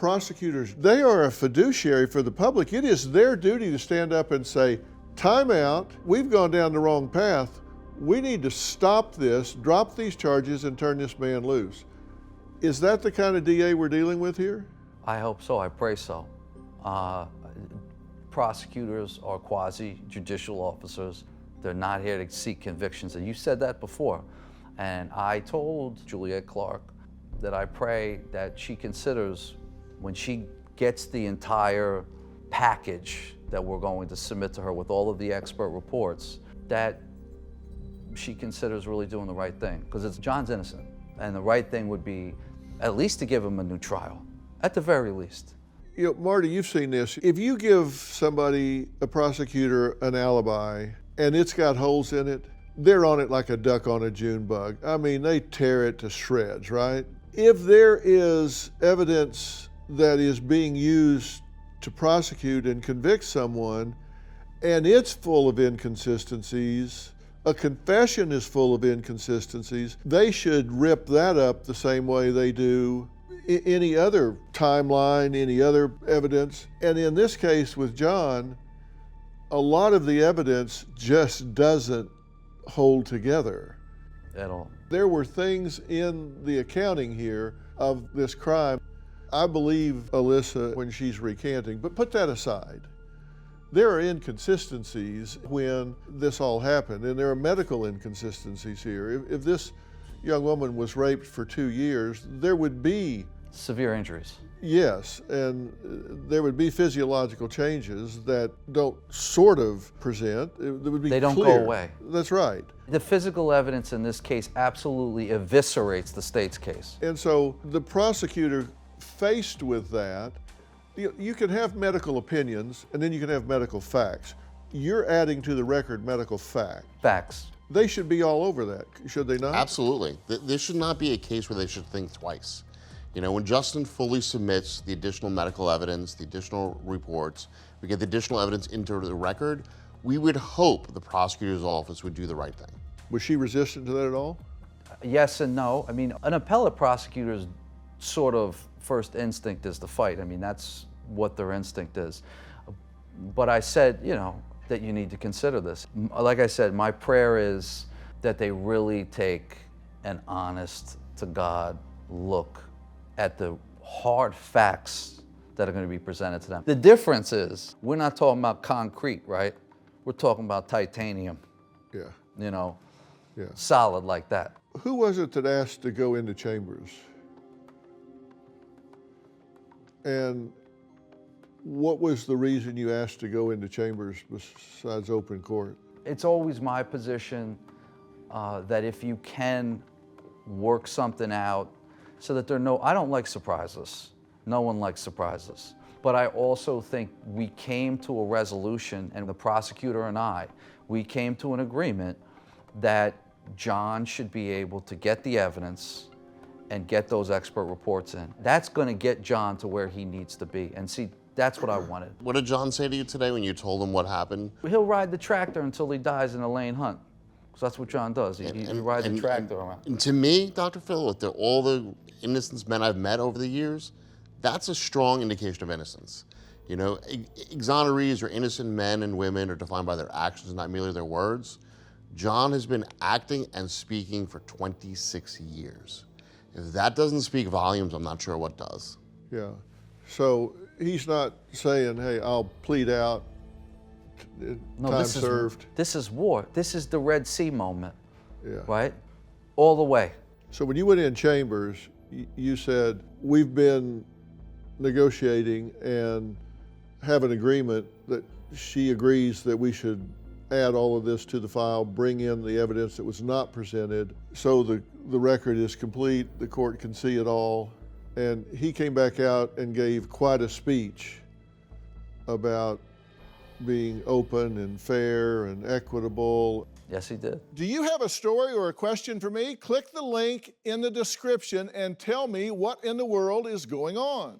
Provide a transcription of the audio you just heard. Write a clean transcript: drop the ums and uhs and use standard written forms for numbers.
prosecutors, they are a fiduciary for the public. It is their duty to stand up and say, time out, we've gone down the wrong path. We need to stop this, drop these charges, and turn this man loose. Is that the kind of DA we're dealing with here? I hope so, I pray so. Prosecutors are quasi-judicial officers. They're not here to seek convictions, and you said that before. And I told Juliette Clark that I pray that she considers, when she gets the entire package that we're going to submit to her with all of the expert reports, that she considers really doing the right thing, because John's innocent. And the right thing would be at least to give him a new trial, at the very least. You know, Marty, you've seen this. If you give somebody, a prosecutor, an alibi, and it's got holes in it, they're on it like a duck on a June bug. I mean, they tear it to shreds, right? If there is evidence that is being used to prosecute and convict someone, and it's full of inconsistencies, a confession is full of inconsistencies, they should rip that up the same way they do any other timeline, any other evidence. And in this case with John, a lot of the evidence just doesn't hold together At all. There were things in the accounting here of this crime. I believe Alyssa when she's recanting, but put that aside. There are inconsistencies when this all happened, and there are medical inconsistencies here. If this young woman was raped for 2 years, there would be severe injuries. Yes, and there would be physiological changes that don't sort of present. They would be They don't clear. go away. That's right. The physical evidence in this case absolutely eviscerates the state's case. And so the prosecutor, faced with that, you can have medical opinions and then you can have medical facts. You're adding to the record medical fact. Facts. They should be all over that, should they not? Absolutely. This should not be a case where they should think twice. You know, when Justin fully submits the additional medical evidence, the additional reports, we get the additional evidence into the record, we would hope the prosecutor's office would do the right thing. Was she resistant to that at all? Yes and no. I mean, an appellate prosecutor's sort of first instinct is to fight. I mean, that's what their instinct is. But I said, you know, that you need to consider this. Like I said, my prayer is that they really take an honest to God look at the hard facts that are going to be presented to them. The difference is, we're not talking about concrete, right? We're talking about titanium. Yeah. You know, Yeah. solid like that. Who was it that asked to go into chambers? And what was the reason you asked to go into chambers besides open court? It's always my position that if you can work something out so that I don't like surprises. No one likes surprises. But I also think we came to a resolution, and the prosecutor and I, we came to an agreement that John should be able to get the evidence and get those expert reports in. That's going to get John to where he needs to be. And see, that's what I wanted. What did John say to you today when you told him what happened? He'll ride the tractor until he dies in a lane hunt. So that's what John does. He rides the tractor around. And to me, Dr. Phil, with all the innocence men I've met over the years, that's a strong indication of innocence. You know, exonerees or innocent men and women are defined by their actions, not merely their words. John has been acting and speaking for 26 years. If that doesn't speak volumes, I'm not sure what does. Yeah. So he's not saying, hey, I'll plead out, time served. This is war. This is the Red Sea moment, Yeah. right? All the way. So when you went in chambers, you said, we've been negotiating and have an agreement that she agrees that we should add all of this to the file, bring in the evidence that was not presented, so the record is complete, the court can see it all. And he came back out and gave quite a speech about being open and fair and equitable. Yes, he did. Do you have a story or a question for me? Click the link in the description and tell me what in the world is going on.